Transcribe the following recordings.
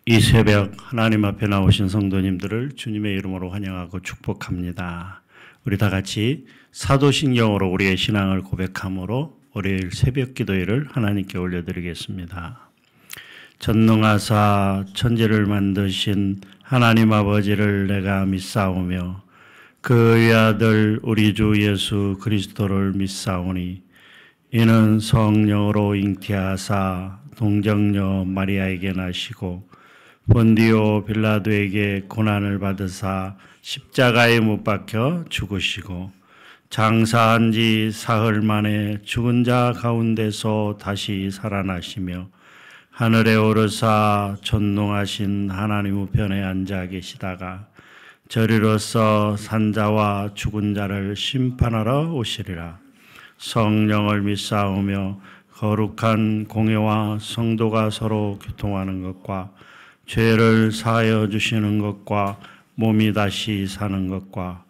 이 새벽 하나님 앞에 나오신 성도님들을 주님의 이름으로 환영하고 축복합니다. 우리 다 같이 사도신경으로 우리의 신앙을 고백함으로 월요일 새벽 기도회를 하나님께 올려드리겠습니다. 전능하사 천지를 만드신 하나님 아버지를 내가 믿사오며 그의 아들 우리 주 예수 그리스도를 믿사오니 이는 성령으로 잉태하사 동정녀 마리아에게 나시고 본디오 빌라도에게 고난을 받으사 십자가에 못 박혀 죽으시고 장사한 지 사흘 만에 죽은 자 가운데서 다시 살아나시며 하늘에 오르사 전능하신 하나님 우편에 앉아 계시다가 저리로서 산자와 죽은 자를 심판하러 오시리라. 성령을 믿사오며 거룩한 공회와 성도가 서로 교통하는 것과 죄를 사하여 주시는 것과 몸이 다시 사는 것과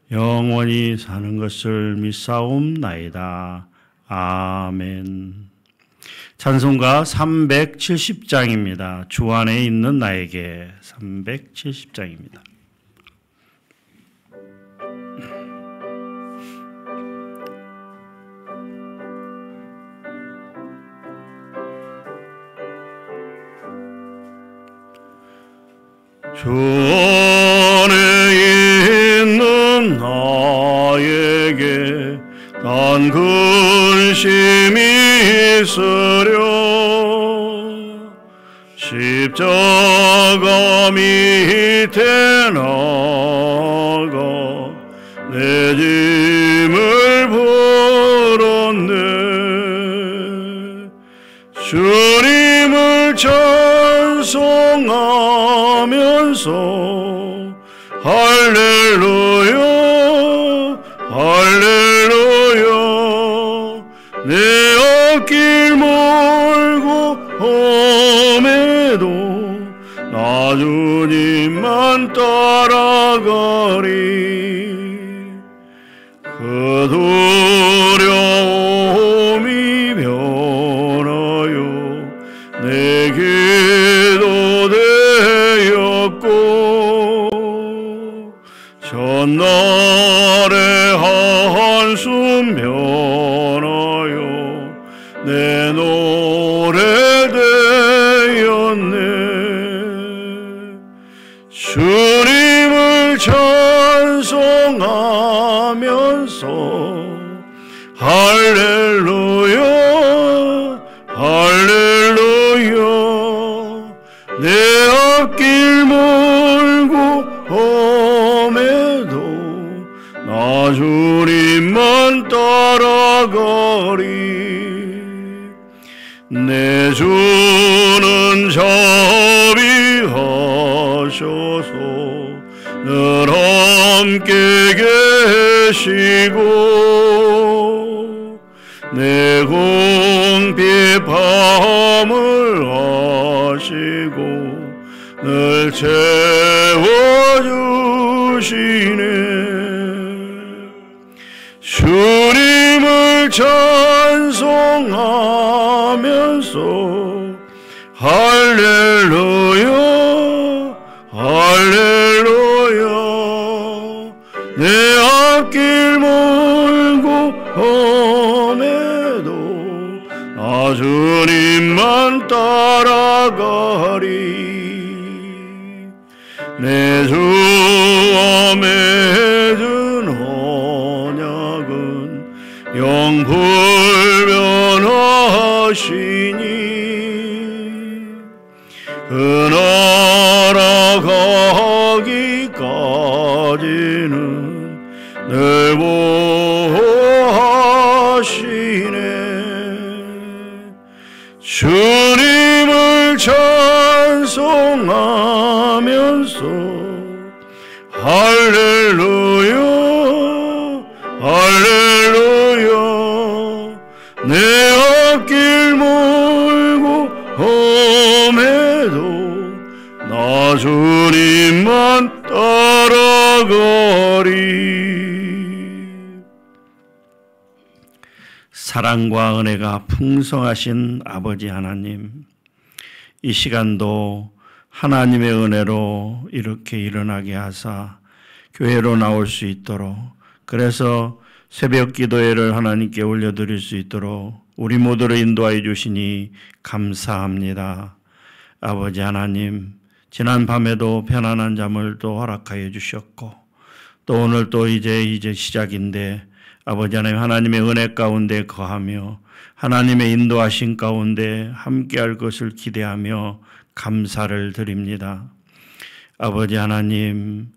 영원히 사는 것을 믿사옵나이다. 아멘. 찬송가 370장입니다. 주 안에 있는 나에게 370장입니다. 주 안에 있는 나에게 단 근심이 있으려 십자가 밑에 나가 내 짐을 풀었네. 주님을 찬송하면서 할렐루야 할렐루야 내 앞길 멀고 험해도 나 주님만 따라가리. 그 두려움이 변하여 내게도 되었고 전날의 한숨 변하여 내 노래 되었네. 주님을 찬송하면서 할렐루야 할렐루야 내 앞길 멀고 험해도 나 주님만 따라가리. 내 주는 자비하셔서 늘 함께 계시고 내 궁핍함을 아시고 늘 채워주시네. 주님을 찬송하면서 할렐루야 할렐루야 내 앞길 멀고 험해도 나 주님만 따라가리. 내 주 맺은 언약은 영불변하시니 그 나라 가기까지는 늘 보호하시네. 주님을 찬송하면서 할렐루야 할렐루야 내 앞길 멀고 험해도 나 주님만 따라가리. 사랑과 은혜가 풍성하신 아버지 하나님, 이 시간도 하나님의 은혜로 이렇게 일어나게 하사 교회로 나올 수 있도록, 그래서 새벽 기도회를 하나님께 올려드릴 수 있도록 우리 모두를 인도하여 주시니 감사합니다. 아버지 하나님, 지난 밤에도 편안한 잠을 또 허락하여 주셨고, 또 오늘 또 이제 시작인데 아버지 하나님, 하나님의 은혜 가운데 거하며 하나님의 인도하신 가운데 함께할 것을 기대하며 감사를 드립니다. 아버지 하나님,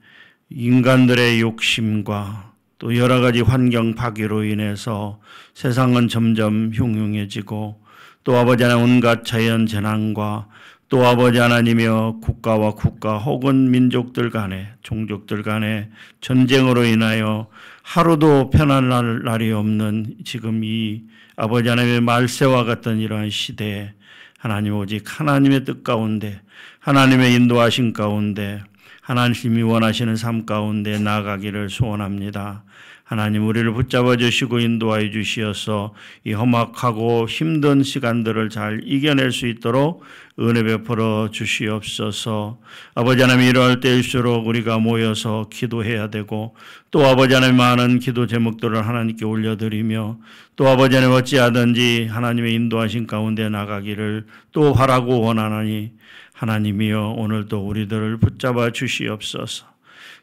인간들의 욕심과 또 여러 가지 환경 파괴로 인해서 세상은 점점 흉흉해지고, 또 아버지 하나님 온갖 자연 재난과 또 아버지 하나님이여 국가와 국가 혹은 민족들 간에, 종족들 간에 전쟁으로 인하여 하루도 편안할 날이 없는 지금 이 아버지 하나님의 말세와 같은 이러한 시대에 하나님, 오직 하나님의 뜻 가운데, 하나님의 인도하신 가운데, 하나님이 원하시는 삶 가운데 나아가기를 소원합니다. 하나님, 우리를 붙잡아 주시고 인도하여 주시어서 이 험악하고 힘든 시간들을 잘 이겨낼 수 있도록 은혜 베풀어 주시옵소서. 아버지 하나님, 이러할 때일수록 우리가 모여서 기도해야 되고, 또 아버지 하나님 많은 기도 제목들을 하나님께 올려드리며, 또 아버지 하나님 어찌하든지 하나님의 인도하신 가운데 나가기를 또 바라고 원하나니, 하나님이여 오늘도 우리들을 붙잡아 주시옵소서.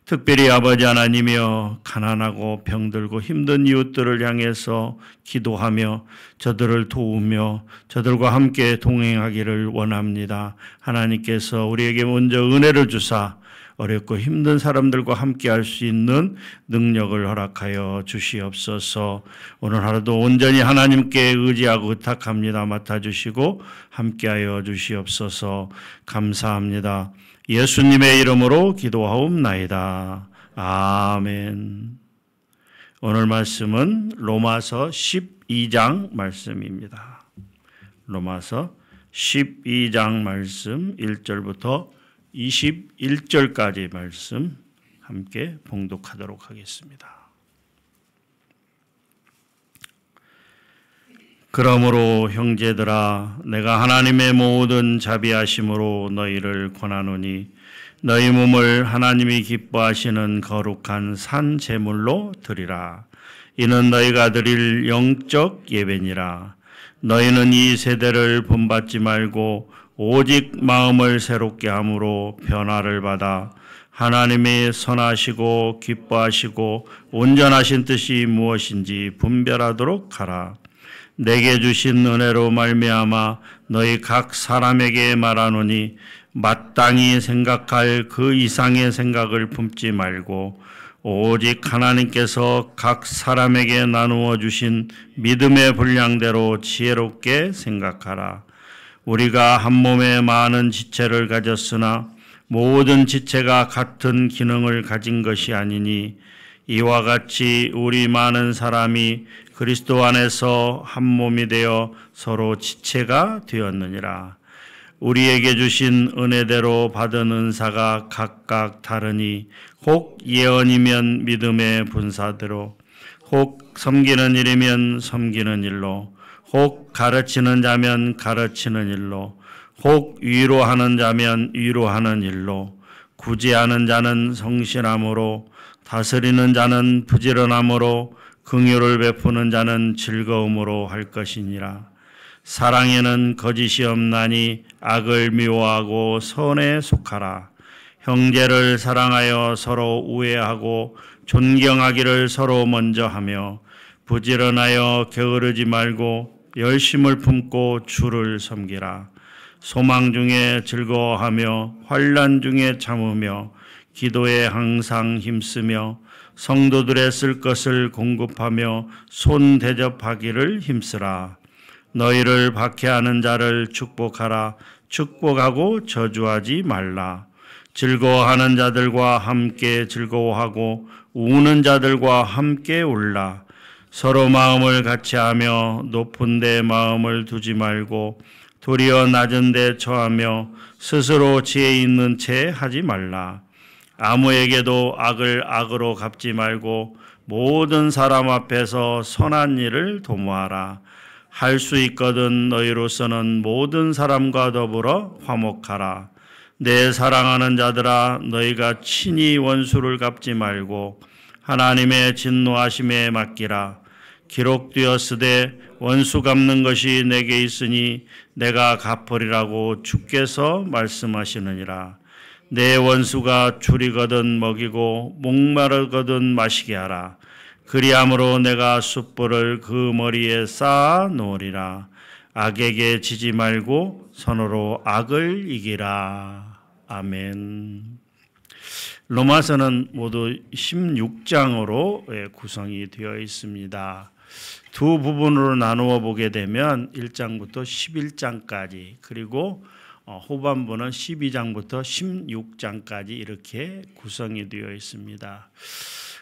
특별히 아버지 하나님이여 가난하고 병들고 힘든 이웃들을 향해서 기도하며 저들을 도우며 저들과 함께 동행하기를 원합니다. 하나님께서 우리에게 먼저 은혜를 주사 어렵고 힘든 사람들과 함께 할 수 있는 능력을 허락하여 주시옵소서. 오늘 하루도 온전히 하나님께 의지하고 의탁합니다. 맡아주시고 함께하여 주시옵소서. 감사합니다. 예수님의 이름으로 기도하옵나이다. 아멘. 오늘 말씀은 로마서 12장 말씀입니다. 로마서 12장 말씀 1절부터 21절까지 말씀 함께 봉독하도록 하겠습니다. 그러므로 형제들아, 내가 하나님의 모든 자비하심으로 너희를 권하노니 너희 몸을 하나님이 기뻐하시는 거룩한 산 제물로 드리라. 이는 너희가 드릴 영적 예배니라. 너희는 이 세대를 본받지 말고 오직 마음을 새롭게 함으로 변화를 받아 하나님의 선하시고 기뻐하시고 온전하신 뜻이 무엇인지 분별하도록 하라. 내게 주신 은혜로 말미암아 너희 각 사람에게 말하노니 마땅히 생각할 그 이상의 생각을 품지 말고 오직 하나님께서 각 사람에게 나누어 주신 믿음의 분량대로 지혜롭게 생각하라. 우리가 한 몸에 많은 지체를 가졌으나 모든 지체가 같은 기능을 가진 것이 아니니 이와 같이 우리 많은 사람이 그리스도 안에서 한 몸이 되어 서로 지체가 되었느니라. 우리에게 주신 은혜대로 받은 은사가 각각 다르니 혹 예언이면 믿음의 분사대로, 혹 섬기는 일이면 섬기는 일로, 혹 가르치는 자면 가르치는 일로, 혹 위로하는 자면 위로하는 일로, 구제하는 자는 성실함으로, 다스리는 자는 부지런함으로, 긍휼을 베푸는 자는 즐거움으로 할 것이니라. 사랑에는 거짓이 없나니 악을 미워하고 선에 속하라. 형제를 사랑하여 서로 우애하고 존경하기를 서로 먼저 하며 부지런하여 게으르지 말고 열심을 품고 주를 섬기라. 소망 중에 즐거워하며 환난 중에 참으며 기도에 항상 힘쓰며 성도들의 쓸 것을 공급하며 손 대접하기를 힘쓰라. 너희를 박해하는 자를 축복하라. 축복하고 저주하지 말라. 즐거워하는 자들과 함께 즐거워하고 우는 자들과 함께 울라. 서로 마음을 같이하며 높은 데 마음을 두지 말고 도리어 낮은 데 처하며 스스로 지혜 있는 채 하지 말라. 아무에게도 악을 악으로 갚지 말고 모든 사람 앞에서 선한 일을 도모하라. 할 수 있거든 너희로서는 모든 사람과 더불어 화목하라. 내 사랑하는 자들아, 너희가 친히 원수를 갚지 말고 하나님의 진노하심에 맡기라. 기록되었으되 원수 갚는 것이 내게 있으니 내가 갚으리라고 주께서 말씀하시느니라. 내 원수가 줄이거든 먹이고 목마르거든 마시게 하라. 그리함으로 내가 숯불을 그 머리에 쌓아 놓으리라. 악에게 지지 말고 선으로 악을 이기라. 아멘. 로마서는 모두 16장으로 구성이 되어 있습니다. 두 부분으로 나누어 보게 되면 1장부터 11장까지, 그리고 후반부는 12장부터 16장까지 이렇게 구성이 되어 있습니다.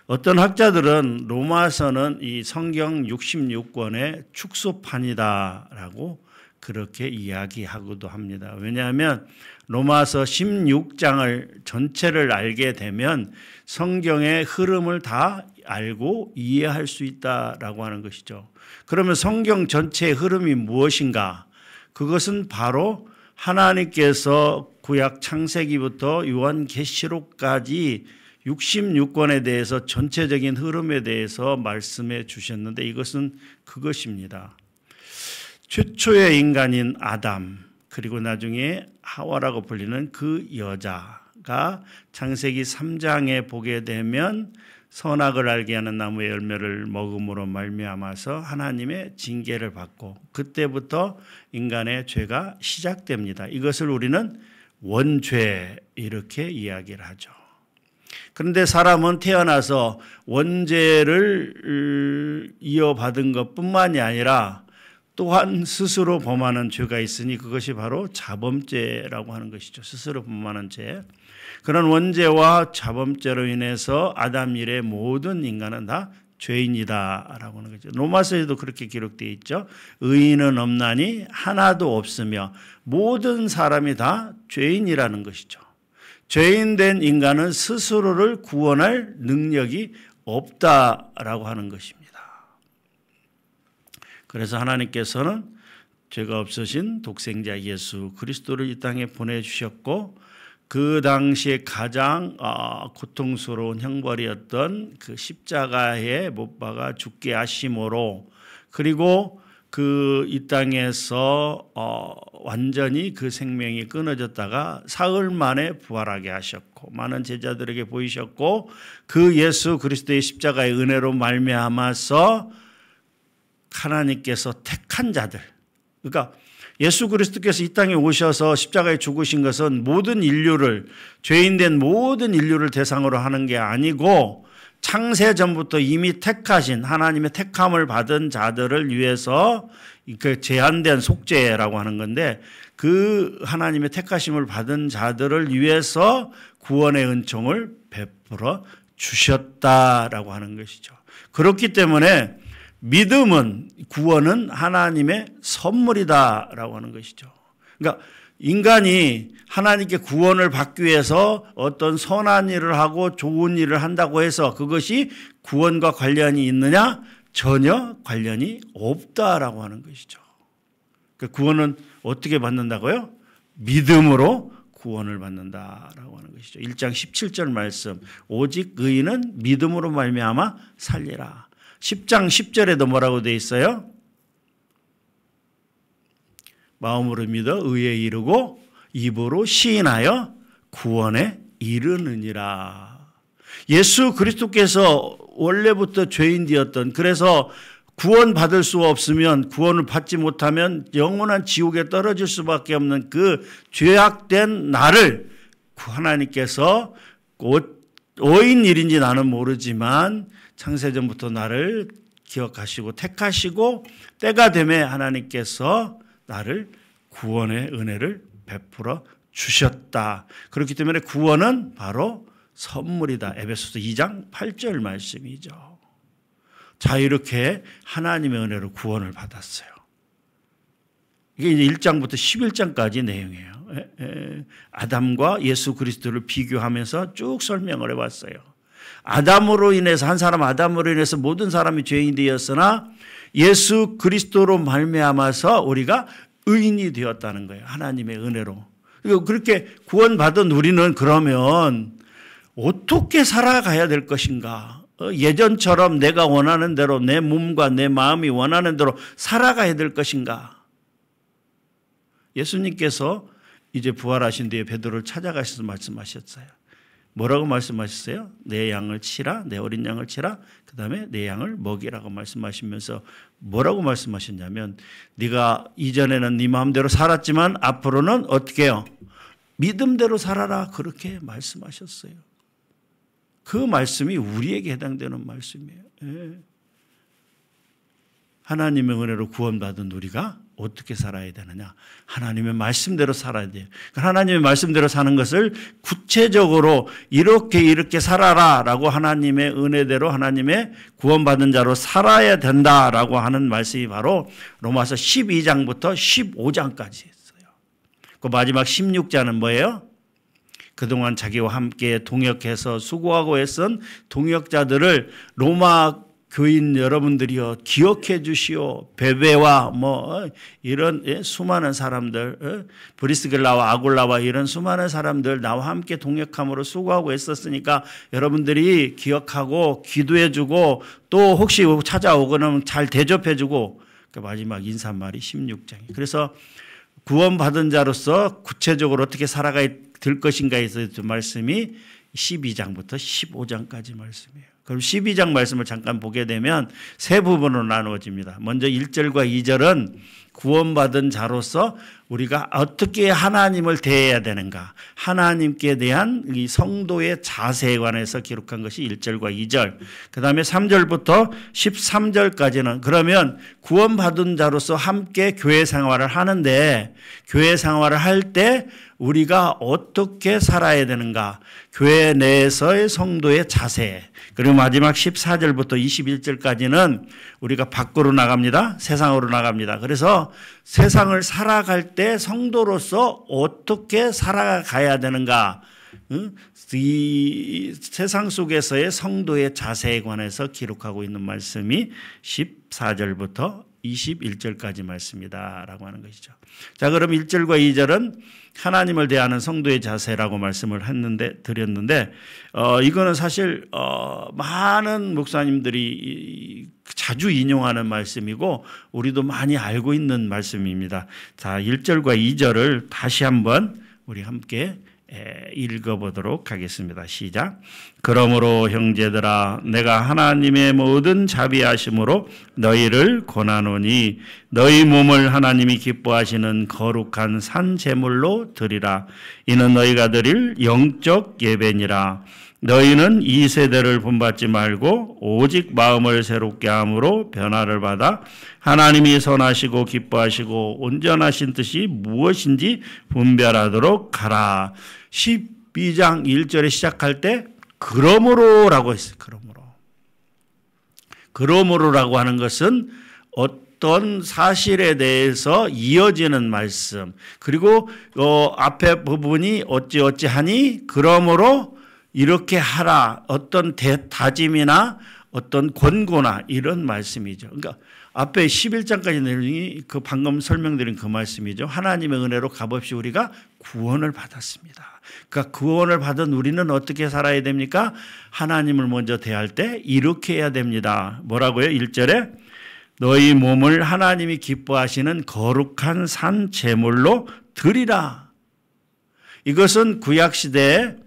어떤 학자들은 로마서는 이 성경 66권의 축소판이다라고 그렇게 이야기하고도 합니다. 왜냐하면 로마서 16장을 전체를 알게 되면 성경의 흐름을 다 알고 이해할 수 있다라고 하는 것이죠. 그러면 성경 전체의 흐름이 무엇인가? 그것은 바로 하나님께서 구약 창세기부터 요한계시록까지 66권에 대해서 전체적인 흐름에 대해서 말씀해 주셨는데, 이것은 그것입니다. 최초의 인간인 아담, 그리고 나중에 하와라고 불리는 그 여자가 창세기 3장에 보게 되면 선악을 알게 하는 나무의 열매를 먹음으로 말미암아서 하나님의 징계를 받고, 그때부터 인간의 죄가 시작됩니다. 이것을 우리는 원죄 이렇게 이야기를 하죠. 그런데 사람은 태어나서 원죄를 이어받은 것뿐만이 아니라 또한 스스로 범하는 죄가 있으니 그것이 바로 자범죄라고 하는 것이죠. 스스로 범하는 죄. 그런 원죄와 자범죄로 인해서 아담 이래 모든 인간은 다 죄인이다라고 하는 거죠. 로마서에도 그렇게 기록되어 있죠. 의인은 없나니 하나도 없으며 모든 사람이 다 죄인이라는 것이죠. 죄인된 인간은 스스로를 구원할 능력이 없다라고 하는 것입니다. 그래서 하나님께서는 죄가 없으신 독생자 예수 그리스도를 이 땅에 보내주셨고, 그 당시에 가장 고통스러운 형벌이었던 그 십자가에 못 박아 죽게 하심으로, 그리고 그 이 땅에서 완전히 그 생명이 끊어졌다가 사흘 만에 부활하게 하셨고, 많은 제자들에게 보이셨고, 그 예수 그리스도의 십자가의 은혜로 말미암아서 하나님께서 택한 자들, 그러니까 예수 그리스도께서 이 땅에 오셔서 십자가에 죽으신 것은 모든 인류를, 죄인된 모든 인류를 대상으로 하는 게 아니고 창세 전부터 이미 택하신, 하나님의 택함을 받은 자들을 위해서, 그 제한된 속죄라고 하는 건데, 그 하나님의 택하심을 받은 자들을 위해서 구원의 은총을 베풀어 주셨다라고 하는 것이죠. 그렇기 때문에 믿음은, 구원은 하나님의 선물이다라고 하는 것이죠. 그러니까 인간이 하나님께 구원을 받기 위해서 어떤 선한 일을 하고 좋은 일을 한다고 해서 그것이 구원과 관련이 있느냐? 전혀 관련이 없다라고 하는 것이죠. 그러니까 구원은 어떻게 받는다고요? 믿음으로 구원을 받는다라고 하는 것이죠. 1장 17절 말씀, 오직 의인은 믿음으로 말미암아 살리라. 10장 10절에도 뭐라고 되어 있어요? 마음으로 믿어 의에 이르고 입으로 시인하여 구원에 이르느니라. 예수 그리스도께서 원래부터 죄인되었던, 그래서 구원받을 수 없으면, 구원을 받지 못하면 영원한 지옥에 떨어질 수밖에 없는 그 죄악된 나를 하나님께서 어인 일인지 나는 모르지만 창세전부터 나를 기억하시고 택하시고 때가 되매 하나님께서 나를 구원의 은혜를 베풀어 주셨다. 그렇기 때문에 구원은 바로 선물이다. 에베소서 2장 8절 말씀이죠. 자, 이렇게 하나님의 은혜로 구원을 받았어요. 이게 이제 1장부터 11장까지 내용이에요. 아담과 예수 그리스도를 비교하면서 쭉 설명을 해왔어요. 아담으로 인해서, 한 사람 아담으로 인해서 모든 사람이 죄인이 되었으나 예수 그리스도로 말미암아서 우리가 의인이 되었다는 거예요. 하나님의 은혜로. 그렇게 구원받은 우리는 그러면 어떻게 살아가야 될 것인가? 예전처럼 내가 원하는 대로 내 몸과 내 마음이 원하는 대로 살아가야 될 것인가? 예수님께서 이제 부활하신 뒤에 베드로를 찾아가셔서 말씀하셨어요. 뭐라고 말씀하셨어요? 내 양을 치라, 내 어린 양을 치라, 그 다음에 내 양을 먹이라고 말씀하시면서 뭐라고 말씀하셨냐면 네가 이전에는 네 마음대로 살았지만 앞으로는 어떻게 해요? 믿음대로 살아라, 그렇게 말씀하셨어요. 그 말씀이 우리에게 해당되는 말씀이에요. 예. 하나님의 은혜로 구원받은 우리가 어떻게 살아야 되느냐? 하나님의 말씀대로 살아야 돼요. 하나님의 말씀대로 사는 것을 구체적으로 이렇게 살아라라고 하나님의 은혜대로 하나님의 구원받은 자로 살아야 된다라고 하는 말씀이 바로 로마서 12장부터 15장까지 있어요. 그 마지막 16장은 뭐예요? 그동안 자기와 함께 동역해서 수고하고 애쓴 동역자들을 로마 교인 여러분들이여 기억해 주시오. 베베와 이런 수많은 사람들, 브리스길라와 아굴라와 이런 수많은 사람들 나와 함께 동역함으로 수고하고 애썼으니까 여러분들이 기억하고 기도해 주고 또 혹시 찾아오거나 잘 대접해 주고, 그 마지막 인사말이 16장이에요. 그래서 구원받은 자로서 구체적으로 어떻게 살아가야 될 것인가에 대해서 말씀이 12장부터 15장까지 말씀이에요. 그럼 12장 말씀을 잠깐 보게 되면 세 부분으로 나누어집니다. 먼저 1절과 2절은 구원받은 자로서 우리가 어떻게 하나님을 대해야 되는가, 하나님께 대한 이 성도의 자세에 관해서 기록한 것이 1절과 2절. 그 다음에 3절부터 13절까지는 그러면 구원받은 자로서 함께 교회 생활을 하는데 교회 생활을 할 때 우리가 어떻게 살아야 되는가, 교회 내에서의 성도의 자세. 그리고 마지막 14절부터 21절까지는 우리가 밖으로 나갑니다. 세상으로 나갑니다. 그래서 세상을 살아갈 때 성도로서 어떻게 살아가야 되는가, 이 세상 속에서의 성도의 자세에 관해서 기록하고 있는 말씀이 14절부터 21절까지 말씀이다라고 하는 것이죠. 자, 그럼 1절과 2절은 하나님을 대하는 성도의 자세라고 말씀을 드렸는데 이거는 사실 많은 목사님들이 자주 인용하는 말씀이고 우리도 많이 알고 있는 말씀입니다. 자, 1절과 2절을 다시 한번 우리 함께 읽어보도록 하겠습니다. 시작. 그러므로 형제들아, 내가 하나님의 모든 자비하심으로 너희를 권하노니 너희 몸을 하나님이 기뻐하시는 거룩한 산 제물로 드리라. 이는 너희가 드릴 영적 예배니라. 너희는 이 세대를 본받지 말고 오직 마음을 새롭게 함으로 변화를 받아 하나님이 선하시고 기뻐하시고 온전하신 뜻이 무엇인지 분별하도록 하라. 12장 1절에 시작할 때 그러므로라고 했어요. 그러므로라고 하는 것은 어떤 사실에 대해서 이어지는 말씀, 그리고 앞에 부분이 어찌하니 그러므로 이렇게 하라, 어떤 다짐이나 어떤 권고나 이런 말씀이죠. 그러니까 앞에 11장까지 내용이 그 방금 설명드린 그 말씀이죠. 하나님의 은혜로 값없이 우리가 구원을 받았습니다. 그러니까 구원을 받은 우리는 어떻게 살아야 됩니까? 하나님을 먼저 대할 때 이렇게 해야 됩니다. 뭐라고요? 1절에 너희 몸을 하나님이 기뻐하시는 거룩한 산 제물로 드리라. 이것은 구약시대에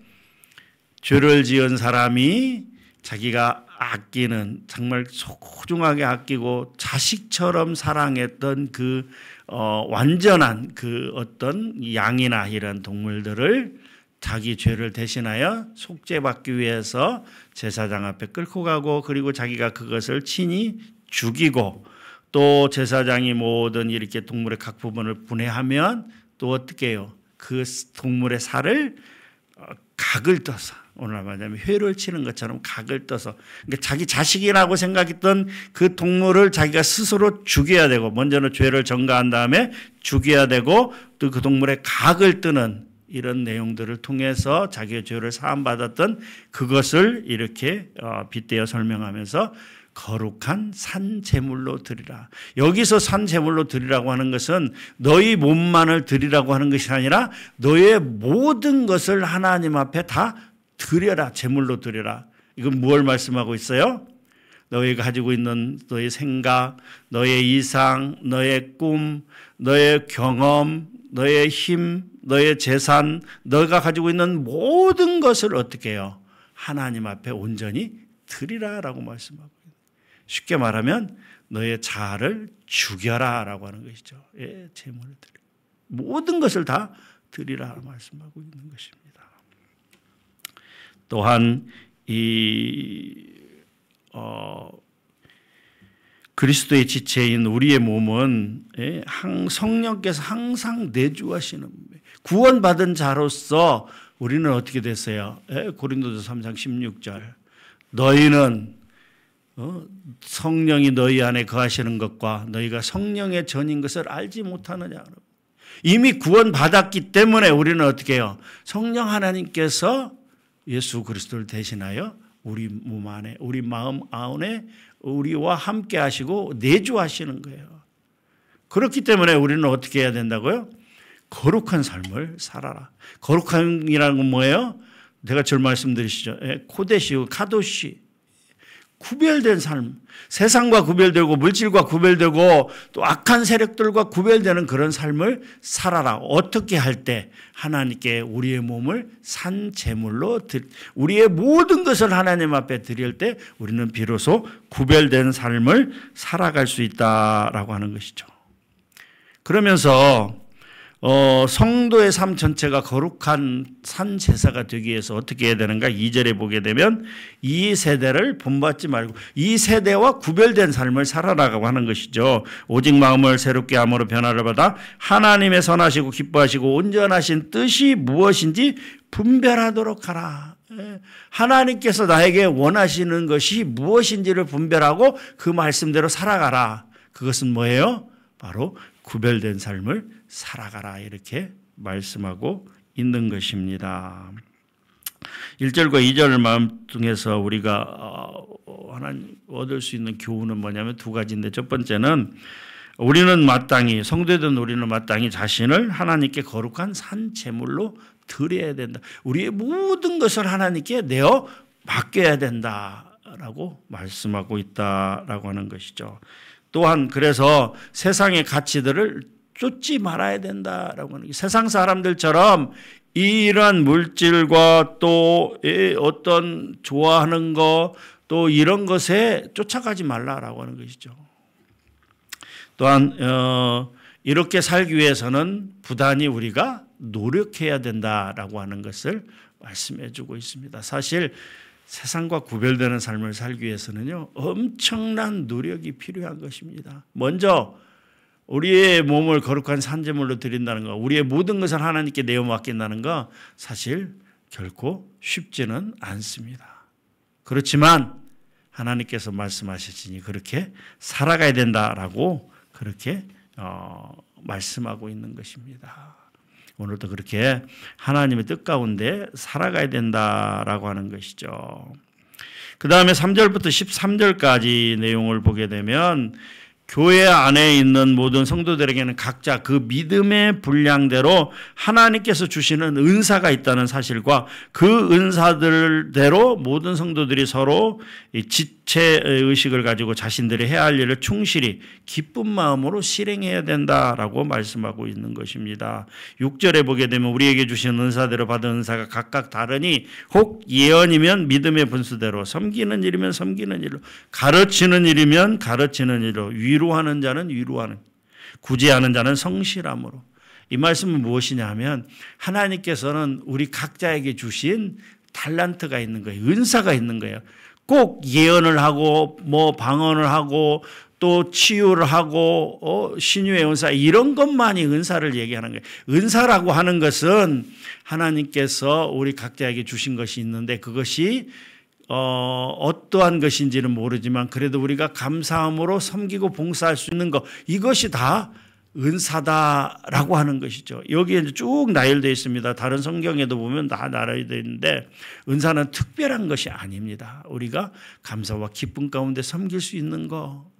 죄를 지은 사람이 자기가 아끼는, 정말 소중하게 아끼고 자식처럼 사랑했던 그 완전한 그 어떤 양이나 이런 동물들을 자기 죄를 대신하여 속죄받기 위해서 제사장 앞에 끌고 가고, 그리고 자기가 그것을 친히 죽이고, 또 제사장이 모든 이렇게 동물의 각 부분을 분해하면 또 어떻게 해요? 그 동물의 살을 각을 떠서, 오늘 말하자면 회를 치는 것처럼 각을 떠서, 그러니까 자기 자식이라고 생각했던 그 동물을 자기가 스스로 죽여야 되고, 먼저는 죄를 전가한 다음에 죽여야 되고, 또 그 동물의 각을 뜨는 이런 내용들을 통해서 자기의 죄를 사함받았던 그것을 이렇게 빗대어 설명하면서 거룩한 산 제물로 드리라. 여기서 산 제물로 드리라고 하는 것은 너희 몸만을 드리라고 하는 것이 아니라 너의 모든 것을 하나님 앞에 다 드려라. 제물로 드려라. 이건 무엇을 말씀하고 있어요? 너희가 가지고 있는 너의 생각, 너의 이상, 너의 꿈, 너의 경험, 너의 힘, 너의 재산, 너가 가지고 있는 모든 것을 어떻게 해요? 하나님 앞에 온전히 드리라라고 말씀하고 있어요. 쉽게 말하면 너의 자아를 죽여라라고 하는 것이죠. 예, 제물을 드려. 모든 것을 다 드리라 말씀하고 있는 것입니다. 또한 그리스도의 지체인 우리의 몸은 성령께서 항상 내주하시는, 구원받은 자로서 우리는 어떻게 됐어요? 고린도서 3장 16절 너희는 성령이 너희 안에 거하시는 것과 너희가 성령의 전인 것을 알지 못하느냐. 이미 구원받았기 때문에 우리는 어떻게 해요? 성령 하나님께서 예수 그리스도를 대신하여 우리 몸 안에, 우리 마음 안에 우리와 함께 하시고 내주하시는 거예요. 그렇기 때문에 우리는 어떻게 해야 된다고요? 거룩한 삶을 살아라. 거룩함이라는 건 뭐예요? 내가 절 말씀드리시죠. 코데시, 카도시. 구별된 삶. 세상과 구별되고 물질과 구별되고 또 악한 세력들과 구별되는 그런 삶을 살아라. 어떻게 할 때? 하나님께 우리의 몸을 산 제물로 우리의 모든 것을 하나님 앞에 드릴 때 우리는 비로소 구별된 삶을 살아갈 수 있다라고 하는 것이죠. 그러면서 성도의 삶 전체가 거룩한 산 제사가 되기 위해서 어떻게 해야 되는가? 2절에 보게 되면 이 세대를 본받지 말고 이 세대와 구별된 삶을 살아라고 하는 것이죠. 오직 마음을 새롭게 함으로 변화를 받아 하나님의 선하시고 기뻐하시고 온전하신 뜻이 무엇인지 분별하도록 하라. 하나님께서 나에게 원하시는 것이 무엇인지를 분별하고 그 말씀대로 살아가라. 그것은 뭐예요? 바로 구별된 삶을 살아가라 이렇게 말씀하고 있는 것입니다. 1절과 2절을 마음속에서 우리가 하나님 얻을 수 있는 교훈은 뭐냐면 두 가지인데, 첫 번째는 우리는 마땅히, 성도된 우리는 마땅히 자신을 하나님께 거룩한 산 제물로 드려야 된다. 우리의 모든 것을 하나님께 내어 맡겨야 된다라고 말씀하고 있다라고 하는 것이죠. 또한 그래서 세상의 가치들을 쫓지 말아야 된다라고 하는, 세상 사람들처럼 이러한 물질과 또 어떤 좋아하는 거 또 이런 것에 쫓아가지 말라라고 하는 것이죠. 또한 이렇게 살기 위해서는 부단히 우리가 노력해야 된다라고 하는 것을 말씀해 주고 있습니다. 사실 세상과 구별되는 삶을 살기 위해서는요, 엄청난 노력이 필요한 것입니다. 먼저 우리의 몸을 거룩한 산제물로 드린다는 것, 우리의 모든 것을 하나님께 내어 맡긴다는 것, 사실 결코 쉽지는 않습니다. 그렇지만 하나님께서 말씀하셨으니 그렇게 살아가야 된다라고 그렇게 말씀하고 있는 것입니다. 오늘도 그렇게 하나님의 뜻 가운데 살아가야 된다라고 하는 것이죠. 그 다음에 3절부터 13절까지 내용을 보게 되면 교회 안에 있는 모든 성도들에게는 각자 그 믿음의 분량대로 하나님께서 주시는 은사가 있다는 사실과 그 은사들대로 모든 성도들이 서로 지체의식을 가지고 자신들이 해야 할 일을 충실히 기쁜 마음으로 실행해야 된다라고 말씀하고 있는 것입니다. 6절에 보게 되면 우리에게 주신 은사대로 받은 은사가 각각 다르니 혹 예언이면 믿음의 분수대로, 섬기는 일이면 섬기는 일로, 가르치는 일이면 가르치는 일로, 위로하는 자는 위로하는, 구제하는 자는 성실함으로. 이 말씀은 무엇이냐 하면 하나님께서는 우리 각자에게 주신 달란트가 있는 거예요. 은사가 있는 거예요. 꼭 예언을 하고 뭐 방언을 하고 또 치유를 하고 신유의 은사, 이런 것만이 은사를 얘기하는 거예요. 은사라고 하는 것은 하나님께서 우리 각자에게 주신 것이 있는데 그것이 어떠한 것인지는 모르지만 그래도 우리가 감사함으로 섬기고 봉사할 수 있는 것, 이것이 다 은사다라고 하는 것이죠. 여기에 쭉 나열되어 있습니다. 다른 성경에도 보면 다 나열되어 있는데 은사는 특별한 것이 아닙니다. 우리가 감사와 기쁨 가운데 섬길 수 있는 거,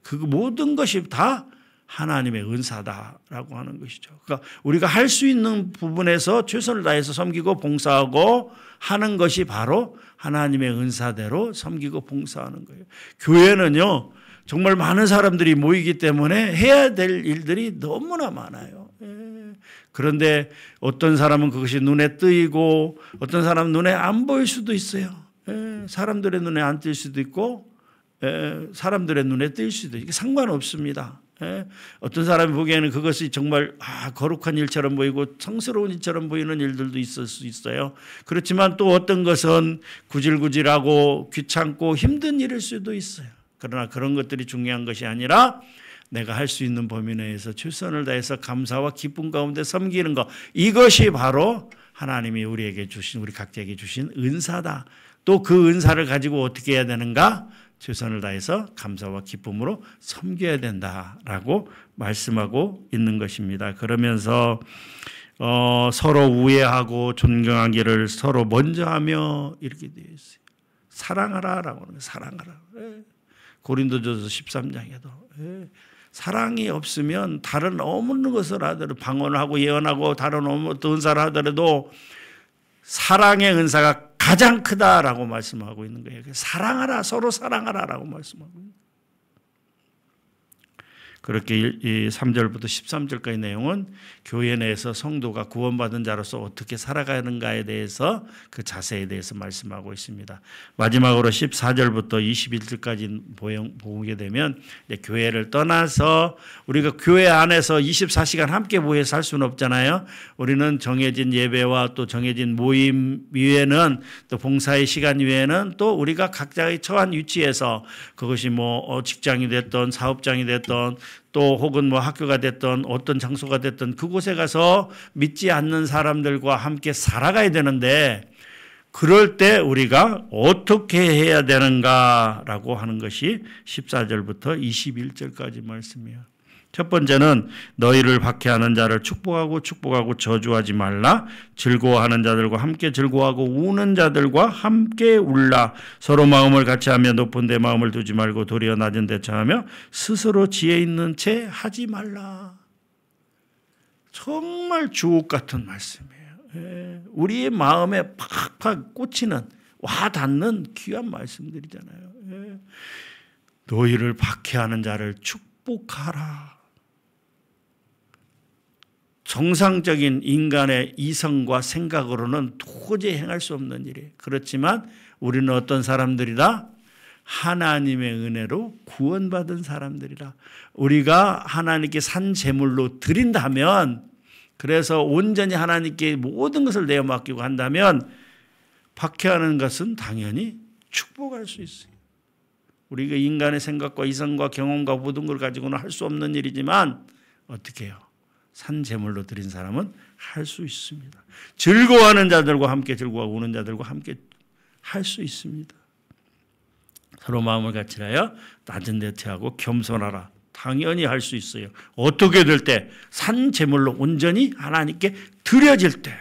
그 모든 것이 다 하나님의 은사다라고 하는 것이죠. 그러니까 우리가 할 수 있는 부분에서 최선을 다해서 섬기고 봉사하고 하는 것이 바로 하나님의 은사대로 섬기고 봉사하는 거예요. 교회는요, 정말 많은 사람들이 모이기 때문에 해야 될 일들이 너무나 많아요. 그런데 어떤 사람은 그것이 눈에 띄고 어떤 사람은 눈에 안 보일 수도 있어요. 사람들의 눈에 안 띌 수도 있고 사람들의 눈에 띌 수도 있고 상관없습니다. 어떤 사람이 보기에는 그것이 정말 거룩한 일처럼 보이고 성스러운 일처럼 보이는 일들도 있을 수 있어요. 그렇지만 또 어떤 것은 구질구질하고 귀찮고 힘든 일일 수도 있어요. 그러나 그런 것들이 중요한 것이 아니라 내가 할 수 있는 범위 내에서 최선을 다해서 감사와 기쁨 가운데 섬기는 것, 이것이 바로 하나님이 우리에게 주신, 우리 각자에게 주신 은사다. 또 그 은사를 가지고 어떻게 해야 되는가? 최선을 다해서 감사와 기쁨으로 섬겨야 된다라고 말씀하고 있는 것입니다. 그러면서 서로 우애하고 존경하기를 서로 먼저 하며 이렇게 되어 있어요. 사랑하라라고 하는 거예요. 사랑하라. 고린도전서 13장에도 사랑이 없으면 다른 어느 것을 하더라도 방언하고 예언하고 다른 어떤 은사를 하더라도 사랑의 은사가 가장 크다라고 말씀하고 있는 거예요. 사랑하라, 서로 사랑하라라고 말씀하고 있는 거예요. 그렇게 3절부터 13절까지 내용은 교회 내에서 성도가 구원받은 자로서 어떻게 살아가는가에 대해서 그 자세에 대해서 말씀하고 있습니다. 마지막으로 14절부터 21절까지 보게 되면 교회를 떠나서 우리가 교회 안에서 24시간 함께 모여 살 수는 없잖아요. 우리는 정해진 예배와 또 정해진 모임 위에는 또 봉사의 시간 위에는 또 우리가 각자의 처한 위치에서 그것이 뭐 직장이 됐던 사업장이 됐던 또 혹은 뭐 학교가 됐던 어떤 장소가 됐던 그곳에 가서 믿지 않는 사람들과 함께 살아가야 되는데 그럴 때 우리가 어떻게 해야 되는가라고 하는 것이 14절부터 21절까지 말씀이에요. 첫 번째는 너희를 박해하는 자를 축복하고 저주하지 말라. 즐거워하는 자들과 함께 즐거워하고 우는 자들과 함께 울라. 서로 마음을 같이하며 높은 데 마음을 두지 말고 도리어 낮은 데 처하며 스스로 지혜 있는 채 하지 말라. 정말 주옥 같은 말씀이에요. 우리의 마음에 팍팍 꽂히는 와 닿는 귀한 말씀들이잖아요. 너희를 박해하는 자를 축복하라. 정상적인 인간의 이성과 생각으로는 도저히 행할 수 없는 일이에요. 그렇지만 우리는 어떤 사람들이라? 하나님의 은혜로 구원받은 사람들이라. 우리가 하나님께 산 제물로 드린다면, 그래서 온전히 하나님께 모든 것을 내어 맡기고 한다면 박해하는 것은 당연히 축복할 수 있어요. 우리가 인간의 생각과 이성과 경험과 모든 걸 가지고는 할 수 없는 일이지만 어떻게 해요? 산 제물로 드린 사람은 할 수 있습니다. 즐거워하는 자들과 함께 즐거워하고 우는 자들과 함께 할 수 있습니다. 서로 마음을 같이하여 낮은 데 태하고 겸손하라. 당연히 할 수 있어요. 어떻게 될 때? 산 제물로 온전히 하나님께 드려질 때.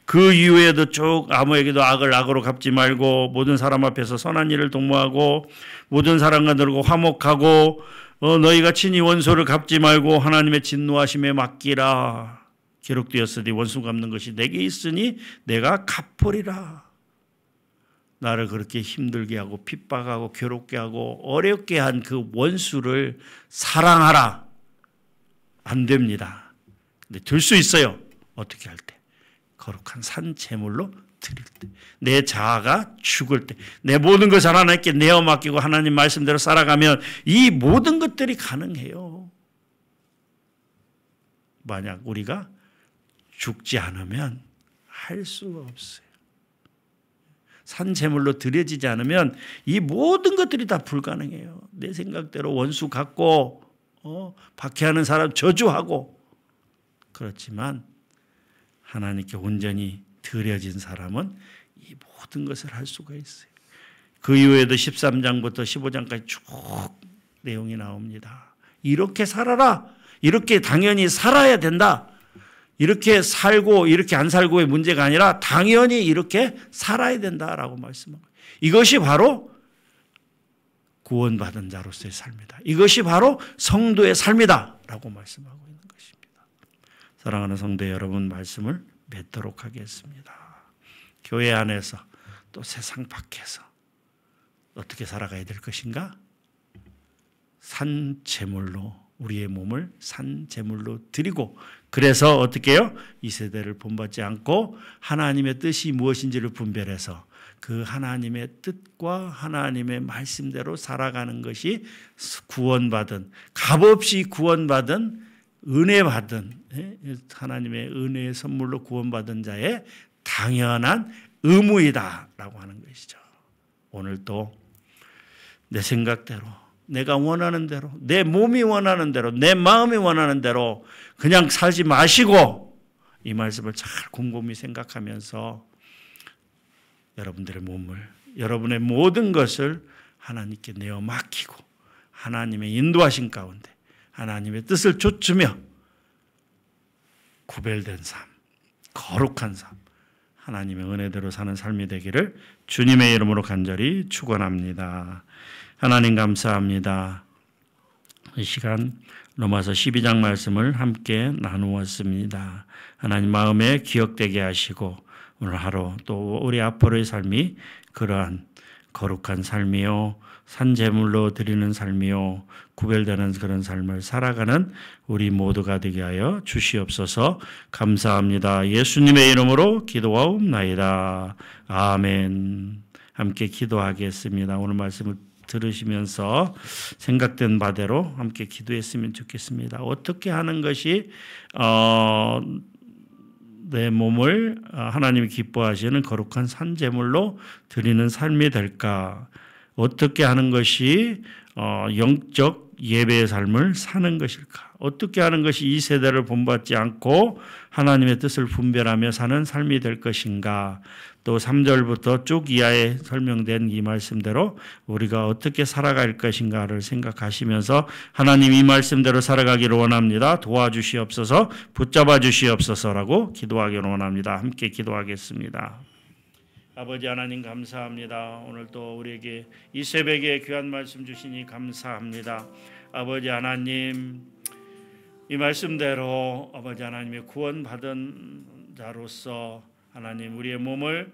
그 이후에도 쭉 아무에게도 악을 악으로 갚지 말고 모든 사람 앞에서 선한 일을 도모하고 모든 사람과 늘고 화목하고 너희가 친히 원수를 갚지 말고 하나님의 진노하심에 맡기라. 기록되었으니 원수 갚는 것이 내게 있으니 내가 갚으리라. 나를 그렇게 힘들게 하고 핍박하고 괴롭게 하고 어렵게 한 그 원수를 사랑하라. 안 됩니다. 근데 될 수 있어요. 어떻게 할 때? 거룩한 산 제물로 드릴 때, 내 자아가 죽을 때, 내 모든 것을 하나님께 내어 맡기고 하나님 말씀대로 살아가면 이 모든 것들이 가능해요. 만약 우리가 죽지 않으면 할 수가 없어요. 산 제물로 드려지지 않으면 이 모든 것들이 다 불가능해요. 내 생각대로 원수 갖고 박해하는 사람 저주하고. 그렇지만 하나님께 온전히 드려진 사람은 이 모든 것을 할 수가 있어요. 그 이후에도 13장부터 15장까지 쭉 내용이 나옵니다. 이렇게 살아라. 이렇게 당연히 살아야 된다. 이렇게 살고 이렇게 안 살고의 문제가 아니라 당연히 이렇게 살아야 된다라고 말씀합니다. 이것이 바로 구원받은 자로서의 삶이다. 이것이 바로 성도의 삶이다 라고 말씀하고 있는 것입니다. 사랑하는 성도 여러분, 말씀을 맺도록 하겠습니다. 교회 안에서 또 세상 밖에서 어떻게 살아가야 될 것인가? 산 제물로, 우리의 몸을 산 제물로 드리고, 그래서 어떻게 해요? 이 세대를 본받지 않고 하나님의 뜻이 무엇인지를 분별해서 그 하나님의 뜻과 하나님의 말씀대로 살아가는 것이 구원받은, 값없이 구원받은, 은혜받은, 하나님의 은혜의 선물로 구원받은 자의 당연한 의무이다라고 하는 것이죠. 오늘도 내 생각대로, 내가 원하는 대로, 내 몸이 원하는 대로, 내 마음이 원하는 대로 그냥 살지 마시고 이 말씀을 잘 곰곰이 생각하면서 여러분들의 몸을, 여러분의 모든 것을 하나님께 내어 맡기고 하나님의 인도하신 가운데 하나님의 뜻을 좇으며 구별된 삶, 거룩한 삶, 하나님의 은혜대로 사는 삶이 되기를 주님의 이름으로 간절히 축원합니다. 하나님 감사합니다. 이 시간 로마서 12장 말씀을 함께 나누었습니다. 하나님 마음에 기억되게 하시고 오늘 하루 또 우리 앞으로의 삶이 그러한 거룩한 삶이요, 산제물로 드리는 삶이요, 구별되는 그런 삶을 살아가는 우리 모두가 되게 하여 주시옵소서. 감사합니다. 예수님의 이름으로 기도하옵나이다. 아멘. 함께 기도하겠습니다. 오늘 말씀을 들으시면서 생각된 바대로 함께 기도했으면 좋겠습니다. 어떻게 하는 것이 내 몸을 하나님이 기뻐하시는 거룩한 산제물로 드리는 삶이 될까? 어떻게 하는 것이 영적 예배의 삶을 사는 것일까? 어떻게 하는 것이 이 세대를 본받지 않고 하나님의 뜻을 분별하며 사는 삶이 될 것인가? 또 3절부터 쭉 이하에 설명된 이 말씀대로 우리가 어떻게 살아갈 것인가를 생각하시면서 하나님 이 말씀대로 살아가기를 원합니다. 도와주시옵소서, 붙잡아 주시옵소서라고 기도하기를 원합니다. 함께 기도하겠습니다. 아버지 하나님 감사합니다. 오늘 또 우리에게 이 새벽에 귀한 말씀 주시니 감사합니다. 아버지 하나님, 이 말씀대로 아버지 하나님의 구원받은 자로서 하나님 우리의 몸을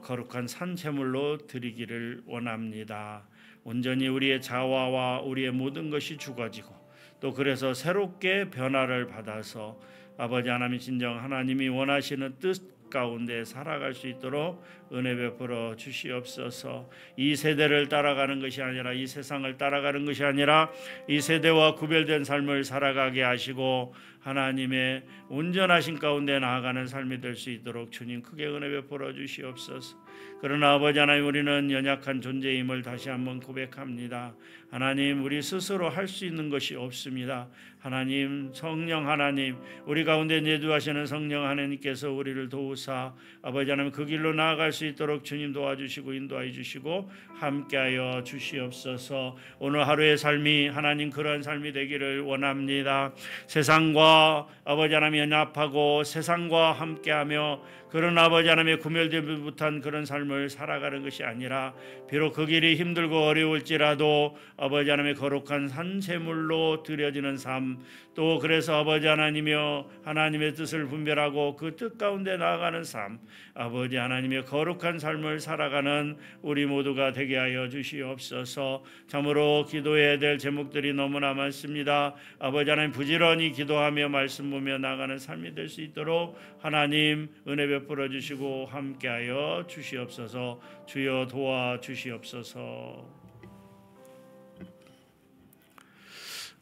거룩한 산제물로 드리기를 원합니다. 온전히 우리의 자화와 우리의 모든 것이 죽어지고 또 그래서 새롭게 변화를 받아서 아버지 하나님 진정 하나님이 원하시는 뜻 가운데 살아갈 수 있도록 은혜 베풀어 주시옵소서. 이 세대를 따라가는 것이 아니라, 이 세상을 따라가는 것이 아니라 이 세대와 구별된 삶을 살아가게 하시고 하나님의 온전하신 가운데 나아가는 삶이 될 수 있도록 주님 크게 은혜 베풀어 주시옵소서. 그러나 아버지 하나님, 우리는 연약한 존재임을 다시 한번 고백합니다. 하나님, 우리 스스로 할 수 있는 것이 없습니다. 하나님, 성령 하나님, 우리 가운데 내주하시는 성령 하나님께서 우리를 도우사 아버지 하나님 그 길로 나아갈 수 있도록 주님 도와주시고 인도하여 주시고 함께하여 주시옵소서. 오늘 하루의 삶이 하나님 그러한 삶이 되기를 원합니다. 세상과 아버지 하나님 연합하고 세상과 함께하며 그런 아버지 하나님의 구별되지 못한 그런 삶을 살아가는 것이 아니라, 비록 그 길이 힘들고 어려울지라도 아버지 하나님의 거룩한 산제물로 드려지는 삶, 또 그래서 아버지 하나님이여 하나님의 뜻을 분별하고 그 뜻 가운데 나아가는 삶, 아버지 하나님의 거룩한 삶을 살아가는 우리 모두가 되게 하여 주시옵소서. 참으로 기도해야 될 제목들이 너무나 많습니다. 아버지 하나님, 부지런히 기도하며 말씀 보며 나아가는 삶이 될 수 있도록 하나님 은혜 베풀어 주시고 함께하여 주시옵소서. 주여 도와주시옵소서.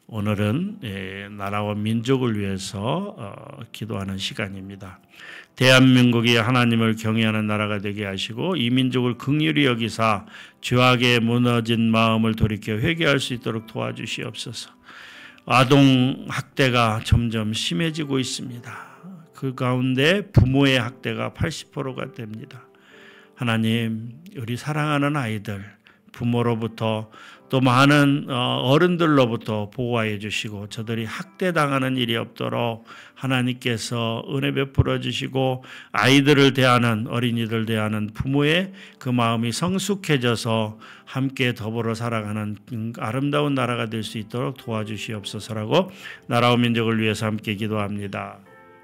오늘은 나라와 민족을 위해서 기도하는 시간입니다. 대한민국이 하나님을 경외하는 나라가 되게 하시고 이 민족을 긍휼히 여기사 죄악에 무너진 마음을 돌이켜 회개할 수 있도록 도와주시옵소서. 아동 학대가 점점 심해지고 있습니다. 그 가운데 부모의 학대가 80%가 됩니다. 하나님, 우리 사랑하는 아이들 부모로부터 또 많은 어른들로부터 보호하여 주시고 저들이 학대당하는 일이 없도록 하나님께서 은혜 베풀어 주시고 아이들을 대하는 어린이들 대하는 부모의 그 마음이 성숙해져서 함께 더불어 살아가는 아름다운 나라가 될 수 있도록 도와주시옵소서라고 나라와 민족을 위해서 함께 기도합니다.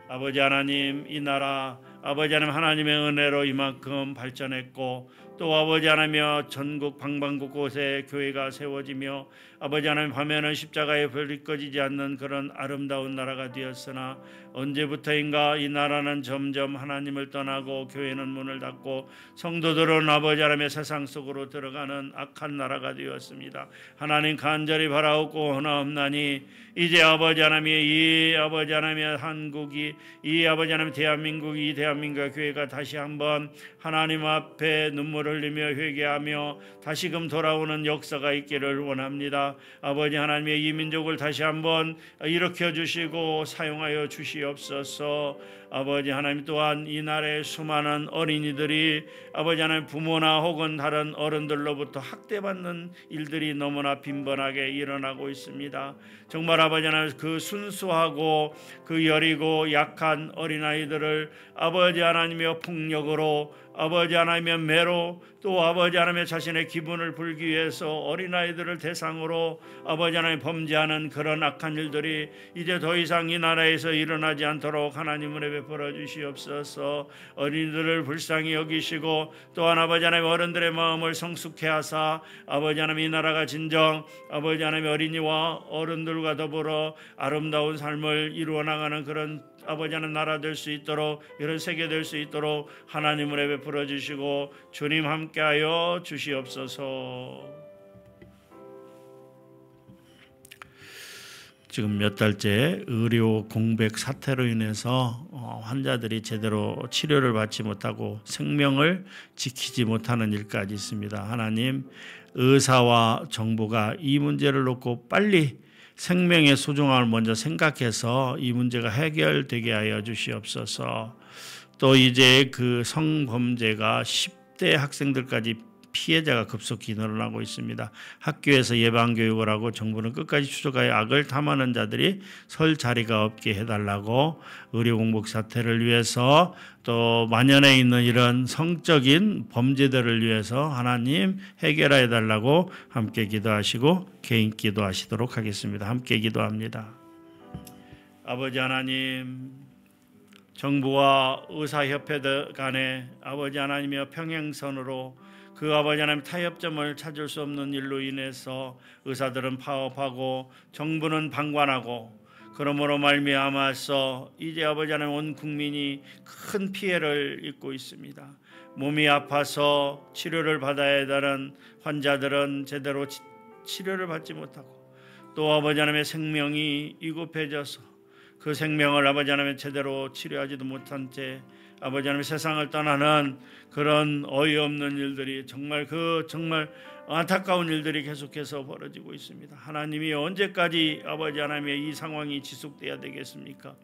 아버지 하나님, 이 나라 아버지 하나님 하나님의 은혜로 이만큼 발전했고 또 아버지 하나님여 전국 방방곳곳에 교회가 세워지며 아버지 하나님 밤에는 십자가에 불이 꺼지지 않는 그런 아름다운 나라가 되었으나 언제부터인가 이 나라는 점점 하나님을 떠나고 교회는 문을 닫고 성도들은 아버지 하나님의 세상 속으로 들어가는 악한 나라가 되었습니다. 하나님 간절히 바라옵고 하나옵나니 이제 아버지 하나님의 이 아버지 하나님의 한국이 이 아버지 하나님 대한민국이 이 대한민국 교회가 다시 한번 하나님 앞에 눈물을 흘리며 회개하며 다시금 돌아오는 역사가 있기를 원합니다. 아버지 하나님의 이 민족을 다시 한번 일으켜 주시고 사용하여 주시옵소서. 아버지 하나님 또한 이 나라의 수많은 어린이들이 아버지 하나님 부모나 혹은 다른 어른들로부터 학대받는 일들이 너무나 빈번하게 일어나고 있습니다. 정말 아버지 하나님 그 순수하고 그 여리고 약한 어린아이들을 아버지 하나님의 폭력으로 아버지 하나님의 매로 또 아버지 하나님의 자신의 기분을 불기 위해서 어린아이들을 대상으로 아버지 하나님 범죄하는 그런 악한 일들이 이제 더 이상 이 나라에서 일어나지 않도록 하나님 은혜 베풀어 주시옵소서. 어린이들을 불쌍히 여기시고 또한 아버지 하나님 어른들의 마음을 성숙해 하사 아버지 하나님 이 나라가 진정 아버지 하나님 어린이와 어른들과 더불어 아름다운 삶을 이루어 나가는 그런 아버지 하나님 나라 될 수 있도록 이런 세계 될 수 있도록 하나님 은혜 베풀어 주시고 주님 함께하여 주시옵소서. 지금 몇 달째 의료 공백 사태로 인해서 환자들이 제대로 치료를 받지 못하고 생명을 지키지 못하는 일까지 있습니다. 하나님 의사와 정부가 이 문제를 놓고 빨리 생명의 소중함을 먼저 생각해서 이 문제가 해결되게 하여 주시옵소서. 또 이제 그 성범죄가 10대 학생들까지 피해자가 급속히 늘어나고 있습니다. 학교에서 예방교육을 하고 정부는 끝까지 추적하여 악을 탐하는 자들이 설 자리가 없게 해달라고 의료공복 사태를 위해서 또 만연해 있는 이런 성적인 범죄들을 위해서 하나님 해결해 달라고 함께 기도하시고 개인 기도하시도록 하겠습니다. 함께 기도합니다. 아버지 하나님, 정부와 의사협회들 간에 아버지 하나님의 평행선으로 그 아버지 하나님 타협점을 찾을 수 없는 일로 인해서 의사들은 파업하고 정부는 방관하고 그러므로 말미암아서 이제 아버지 하나님 온 국민이 큰 피해를 입고 있습니다. 몸이 아파서 치료를 받아야 하는 환자들은 제대로 치료를 받지 못하고 또 아버지 하나님의 생명이 위급해져서 그 생명을 아버지 하나님 제대로 치료하지도 못한 채 아버지 하나님 세상을 떠나는 그런 어이없는 일들이 정말 안타까운 일들이 계속해서 벌어지고 있습니다. 하나님이 언제까지 아버지 하나님의 이 상황이 지속돼야 되겠습니까?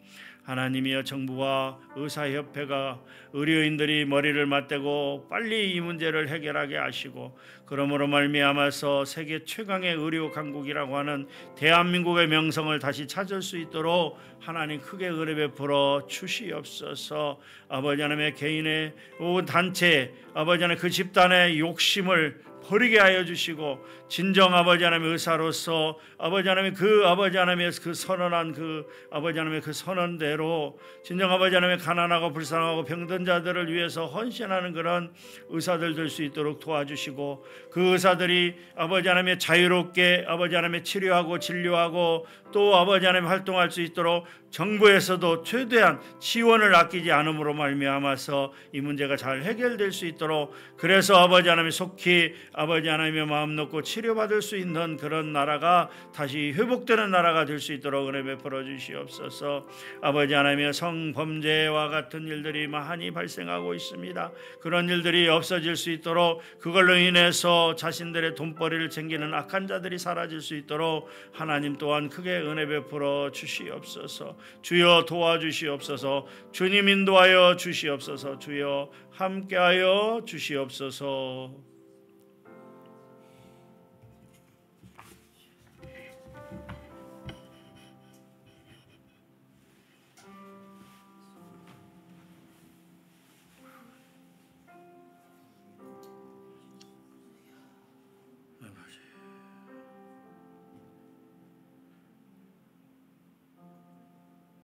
하나님이여 정부와 의사협회가 의료인들이 머리를 맞대고 빨리 이 문제를 해결하게 하시고 그러므로 말미암아서 세계 최강의 의료 강국이라고 하는 대한민국의 명성을 다시 찾을 수 있도록 하나님 크게 은혜 베풀어 주시옵소서. 아버지 하나님의 개인의 단체 아버지 하나님 그 집단의 욕심을 버리게 하여 주시고 진정 아버지 하나님의 의사로서 아버지 하나님의 그 선언한 그 아버지 하나님의 그 선언대로 진정 아버지 하나님의 가난하고 불쌍하고 병든 자들을 위해서 헌신하는 그런 의사들 될 수 있도록 도와주시고 그 의사들이 아버지 하나님의 자유롭게 아버지 하나님의 치료하고 진료하고 또 아버지 하나님 활동할 수 있도록 정부에서도 최대한 지원을 아끼지 않음으로 말미암아서 이 문제가 잘 해결될 수 있도록 그래서 아버지 하나님 속히 아버지 하나님의 마음 놓고 치료받을 수 있는 그런 나라가 다시 회복되는 나라가 될 수 있도록 은혜 베풀어 주시옵소서. 아버지 하나님의 성범죄와 같은 일들이 많이 발생하고 있습니다. 그런 일들이 없어질 수 있도록 그걸로 인해서 자신들의 돈벌이를 챙기는 악한 자들이 사라질 수 있도록 하나님 또한 크게 은혜 베풀어 주시옵소서. 주여 도와주시옵소서. 주님 인도하여 주시옵소서. 주여 함께하여 주시옵소서.